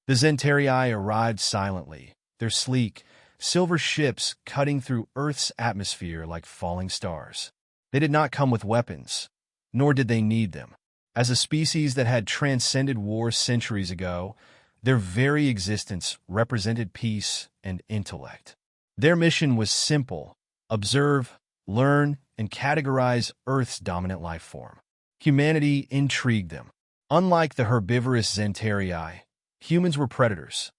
The Zentarii arrived silently, their sleek, silver ships cutting through Earth's atmosphere like falling stars. They did not come with weapons, nor did they need them. As a species that had transcended war centuries ago, their very existence represented peace and intellect. Their mission was simple: observe, learn, and categorize Earth's dominant life form. Humanity intrigued them. Unlike the herbivorous Zentarii, humans were predators,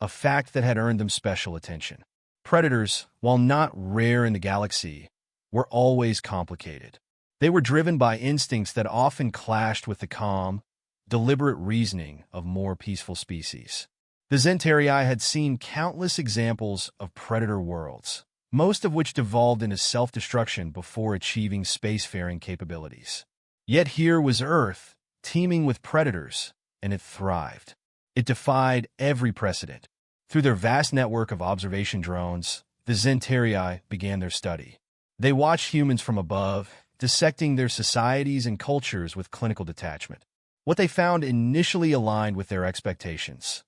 a fact that had earned them special attention. Predators, while not rare in the galaxy, were always complicated. They were driven by instincts that often clashed with the calm, deliberate reasoning of more peaceful species. The Zentarii had seen countless examples of predator worlds, most of which devolved into self-destruction before achieving spacefaring capabilities. Yet here was Earth, teeming with predators, and it thrived. It defied every precedent. Through their vast network of observation drones, the Zentarii began their study. They watched humans from above, dissecting their societies and cultures with clinical detachment. What they found initially aligned with their expectations.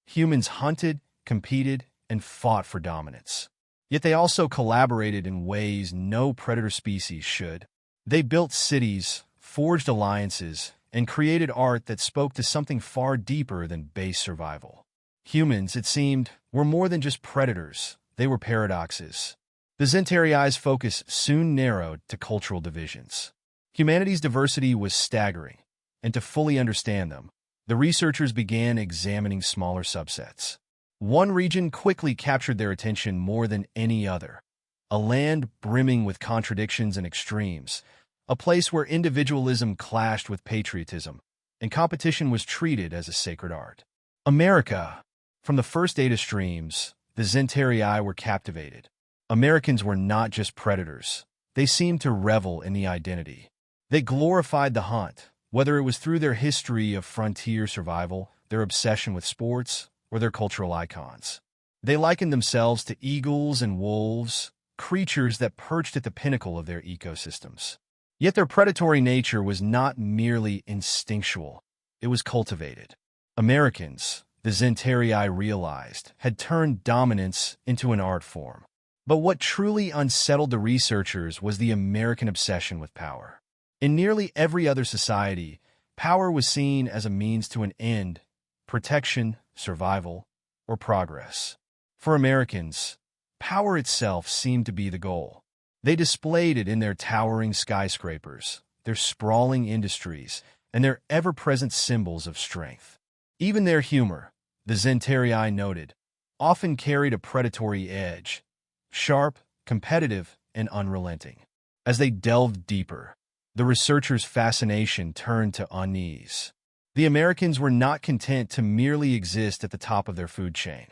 Humans hunted, competed, and fought for dominance. Yet they also collaborated in ways no predator species should. They built cities, forged alliances, and created art that spoke to something far deeper than base survival. Humans, it seemed, were more than just predators. They were paradoxes. The Zentarii's focus soon narrowed to cultural divisions. Humanity's diversity was staggering, and to fully understand them, the researchers began examining smaller subsets. One region quickly captured their attention more than any other: a land brimming with contradictions and extremes, a place where individualism clashed with patriotism, and competition was treated as a sacred art. America. From the first data streams, the Zentarii were captivated. Americans were not just predators. They seemed to revel in the identity. They glorified the hunt, whether it was through their history of frontier survival, their obsession with sports, or their cultural icons. They likened themselves to eagles and wolves, creatures that perched at the pinnacle of their ecosystems. Yet their predatory nature was not merely instinctual, it was cultivated. Americans, the Zentarii realized, had turned dominance into an art form. But what truly unsettled the researchers was the American obsession with power. In nearly every other society, power was seen as a means to an end: protection, survival, or progress. For Americans, power itself seemed to be the goal. They displayed it in their towering skyscrapers, their sprawling industries, and their ever-present symbols of strength. Even their humor, the Zentarii noted, often carried a predatory edge: sharp, competitive, and unrelenting. As they delved deeper, the researchers' fascination turned to unease. The Americans were not content to merely exist at the top of their food chain.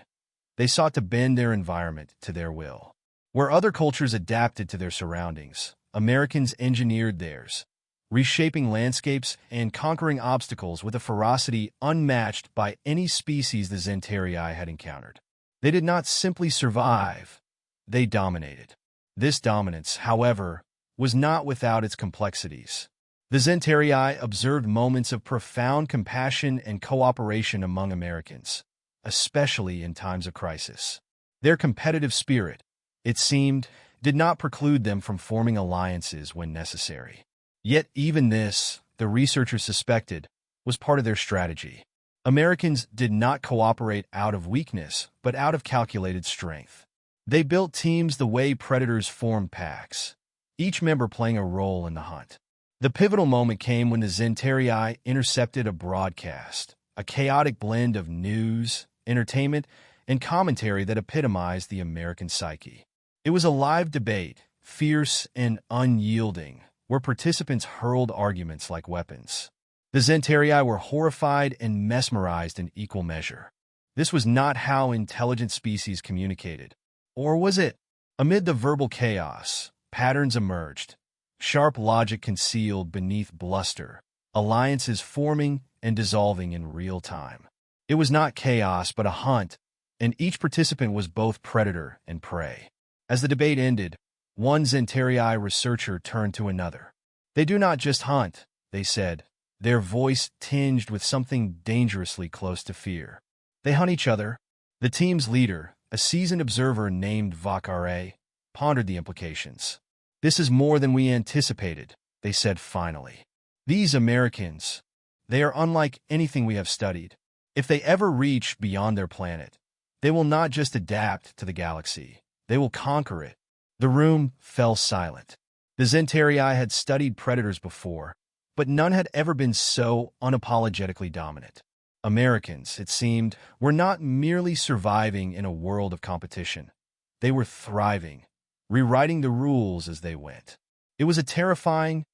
They sought to bend their environment to their will. Where other cultures adapted to their surroundings, Americans engineered theirs, reshaping landscapes and conquering obstacles with a ferocity unmatched by any species the Zentarii had encountered. They did not simply survive, they dominated. This dominance, however, was not without its complexities. The Zentarii observed moments of profound compassion and cooperation among Americans, especially in times of crisis. Their competitive spirit, it seemed, did not preclude them from forming alliances when necessary. Yet even this, the researchers suspected, was part of their strategy. Americans did not cooperate out of weakness, but out of calculated strength. They built teams the way predators form packs, each member playing a role in the hunt. The pivotal moment came when the Zentarii intercepted a broadcast, a chaotic blend of news, entertainment, and commentary that epitomized the American psyche. It was a live debate, fierce and unyielding, where participants hurled arguments like weapons. The Zentarii were horrified and mesmerized in equal measure. This was not how intelligent species communicated. Or was it? Amid the verbal chaos, patterns emerged, sharp logic concealed beneath bluster, alliances forming and dissolving in real time. It was not chaos but a hunt, and each participant was both predator and prey. As the debate ended, one Zentarii researcher turned to another. "They do not just hunt," they said, their voice tinged with something dangerously close to fear. They hunt each other. The team's leader, a seasoned observer named Vakare, pondered the implications. This is more than we anticipated, they said finally. These Americans, they are unlike anything we have studied. If they ever reach beyond their planet, they will not just adapt to the galaxy, they will conquer it. The room fell silent. The Zentarii had studied predators before, but none had ever been so unapologetically dominant. Americans, it seemed, were not merely surviving in a world of competition. They were thriving, rewriting the rules as they went. It was a terrifying,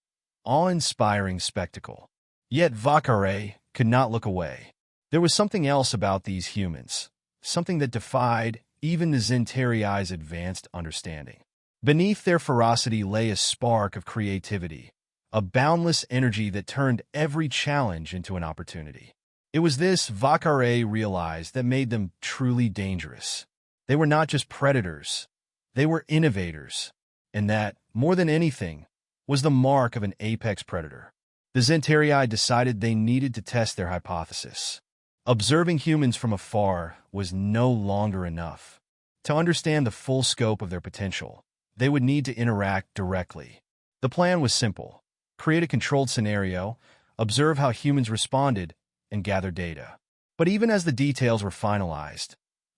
awe-inspiring spectacle. Yet Vakare could not look away. There was something else about these humans, something that defied even the Zentarii's advanced understanding. Beneath their ferocity lay a spark of creativity, a boundless energy that turned every challenge into an opportunity. It was this, Vakare realized, that made them truly dangerous. They were not just predators, they were innovators, and that, more than anything, was the mark of an apex predator. The Zentarii decided they needed to test their hypothesis. Observing humans from afar was no longer enough. To understand the full scope of their potential, they would need to interact directly. The plan was simple: create a controlled scenario, observe how humans responded, and gather data. But even as the details were finalized,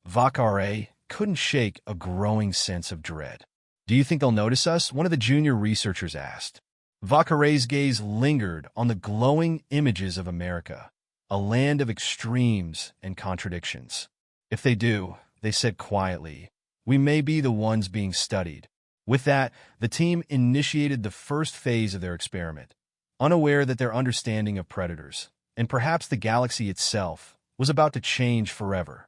Vakare couldn't shake a growing sense of dread. "Do you think they'll notice us?" one of the junior researchers asked. Vakare's gaze lingered on the glowing images of America, a land of extremes and contradictions. "If they do," they said quietly, "we may be the ones being studied." With that, the team initiated the first phase of their experiment, unaware that their understanding of predators, and perhaps the galaxy itself, was about to change forever.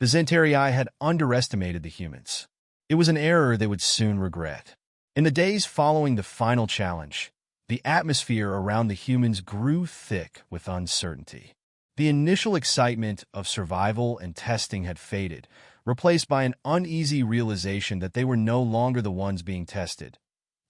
The Zentarii had underestimated the humans. It was an error they would soon regret. In the days following the final challenge, the atmosphere around the humans grew thick with uncertainty. The initial excitement of survival and testing had faded, replaced by an uneasy realization that they were no longer the ones being tested.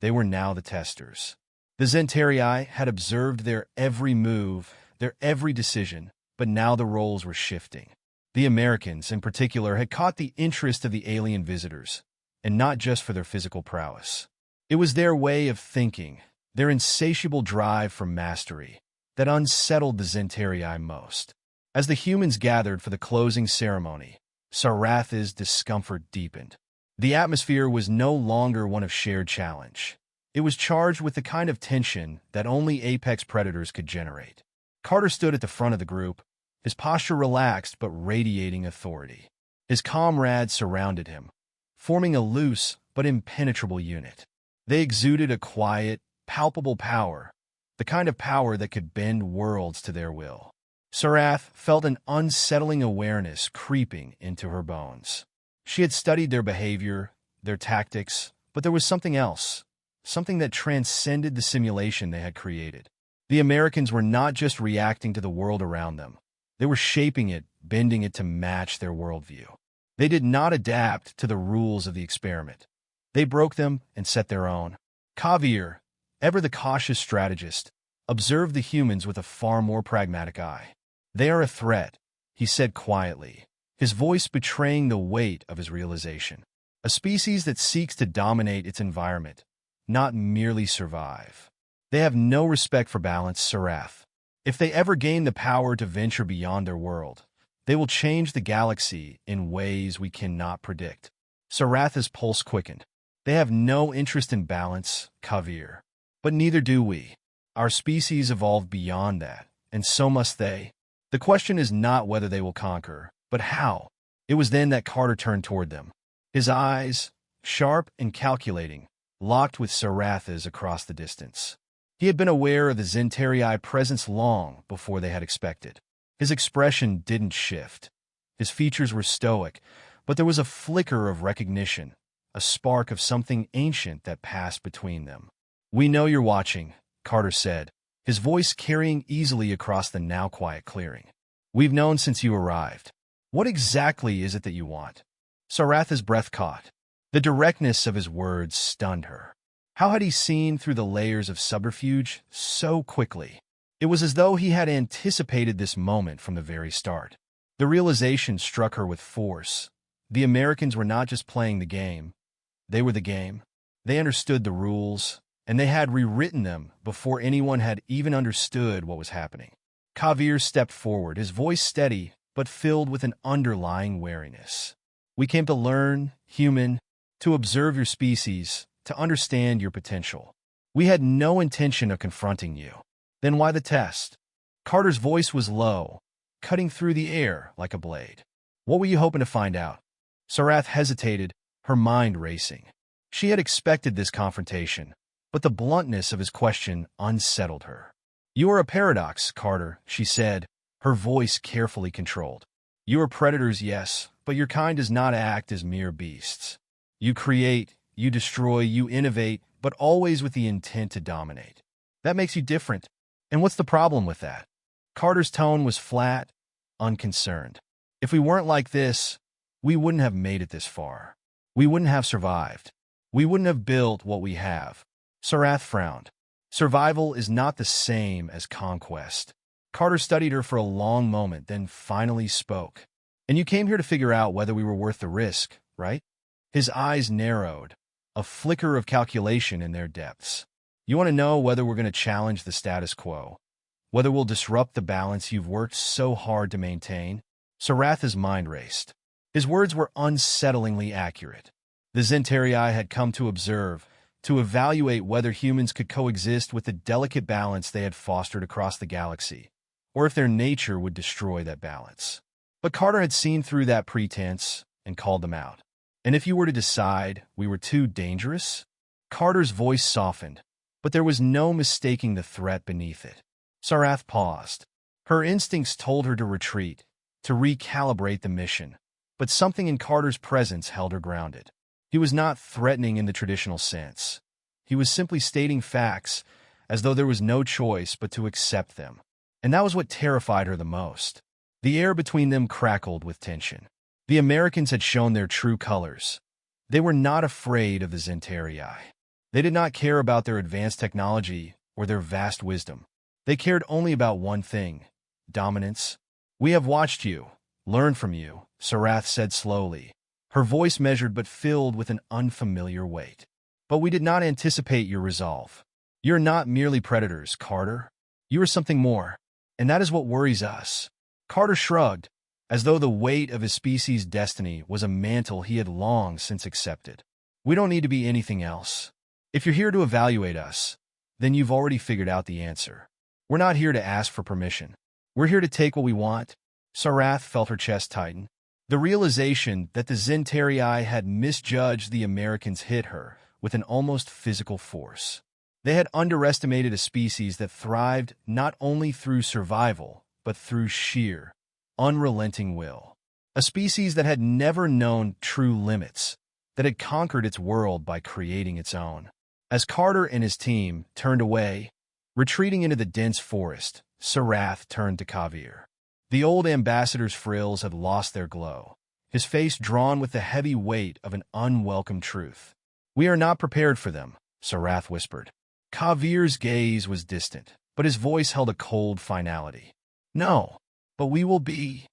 They were now the testers. The Zentarii had observed their every move, their every decision, but now the roles were shifting. The Americans, in particular, had caught the interest of the alien visitors, and not just for their physical prowess. It was their way of thinking, their insatiable drive for mastery, that unsettled the Zentarii most. As the humans gathered for the closing ceremony, Saratha's discomfort deepened. The atmosphere was no longer one of shared challenge. It was charged with the kind of tension that only apex predators could generate. Carter stood at the front of the group, his posture relaxed but radiating authority. His comrades surrounded him, forming a loose but impenetrable unit. They exuded a quiet, palpable power, the kind of power that could bend worlds to their will. Sarath felt an unsettling awareness creeping into her bones. She had studied their behavior, their tactics, but there was something else, something that transcended the simulation they had created. The Americans were not just reacting to the world around them. They were shaping it, bending it to match their worldview. They did not adapt to the rules of the experiment. They broke them and set their own. Kavir, ever the cautious strategist, observed the humans with a far more pragmatic eye. "They are a threat," he said quietly, his voice betraying the weight of his realization. "A species that seeks to dominate its environment, not merely survive. They have no respect for balance, Sarath. If they ever gain the power to venture beyond their world, they will change the galaxy in ways we cannot predict." Saratha's pulse quickened. "They have no interest in balance, Kavir. But neither do we. Our species evolved beyond that, and so must they. The question is not whether they will conquer, but how." It was then that Carter turned toward them. His eyes, sharp and calculating, locked with Saratha's across the distance. He had been aware of the Zentarii presence long before they had expected. His expression didn't shift. His features were stoic, but there was a flicker of recognition, a spark of something ancient that passed between them. "We know you're watching," Carter said, his voice carrying easily across the now quiet clearing. "We've known since you arrived. What exactly is it that you want?" Saratha's breath caught. The directness of his words stunned her. How had he seen through the layers of subterfuge so quickly? It was as though he had anticipated this moment from the very start. The realization struck her with force. The Americans were not just playing the game. They were the game. They understood the rules, and they had rewritten them before anyone had even understood what was happening. Kavir stepped forward, his voice steady but filled with an underlying wariness. "We came to learn, human, to observe your species, to understand your potential. We had no intention of confronting you. Then why the test?" Carter's voice was low, cutting through the air like a blade. "What were you hoping to find out?" Sarath hesitated, her mind racing. She had expected this confrontation, but the bluntness of his question unsettled her. "You are a paradox, Carter," she said, her voice carefully controlled. "You are predators, yes, but your kind does not act as mere beasts. You create, you destroy, you innovate, but always with the intent to dominate. That makes you different. And what's the problem with that?" Carter's tone was flat, unconcerned. "If we weren't like this, we wouldn't have made it this far. We wouldn't have survived. We wouldn't have built what we have." Sarath frowned. "Survival is not the same as conquest." Carter studied her for a long moment, then finally spoke. "And you came here to figure out whether we were worth the risk, right?" His eyes narrowed, a flicker of calculation in their depths. "You want to know whether we're going to challenge the status quo, whether we'll disrupt the balance you've worked so hard to maintain?" Saratha's mind raced. His words were unsettlingly accurate. The Zentarii had come to observe, to evaluate whether humans could coexist with the delicate balance they had fostered across the galaxy, or if their nature would destroy that balance. But Carter had seen through that pretense and called them out. "And if you were to decide we were too dangerous?" Carter's voice softened, but there was no mistaking the threat beneath it. Sarath paused. Her instincts told her to retreat, to recalibrate the mission. But something in Carter's presence held her grounded. He was not threatening in the traditional sense. He was simply stating facts, as though there was no choice but to accept them. And that was what terrified her the most. The air between them crackled with tension. The Americans had shown their true colors. They were not afraid of the Zentarii. They did not care about their advanced technology or their vast wisdom. They cared only about one thing: dominance. "We have watched you, learned from you," Sarath said slowly, her voice measured but filled with an unfamiliar weight. "But we did not anticipate your resolve. You're not merely predators, Carter. You are something more, and that is what worries us." Carter shrugged, as though the weight of his species' destiny was a mantle he had long since accepted. "We don't need to be anything else. If you're here to evaluate us, then you've already figured out the answer. We're not here to ask for permission. We're here to take what we want." Sarath felt her chest tighten. The realization that the Zentarii had misjudged the Americans hit her with an almost physical force. They had underestimated a species that thrived not only through survival, but through sheer, unrelenting will. A species that had never known true limits, that had conquered its world by creating its own. As Carter and his team turned away, retreating into the dense forest, Sarath turned to Kavir. The old ambassador's frills had lost their glow, his face drawn with the heavy weight of an unwelcome truth. "We are not prepared for them," Sarath whispered. Kavir's gaze was distant, but his voice held a cold finality. "No, but we will be."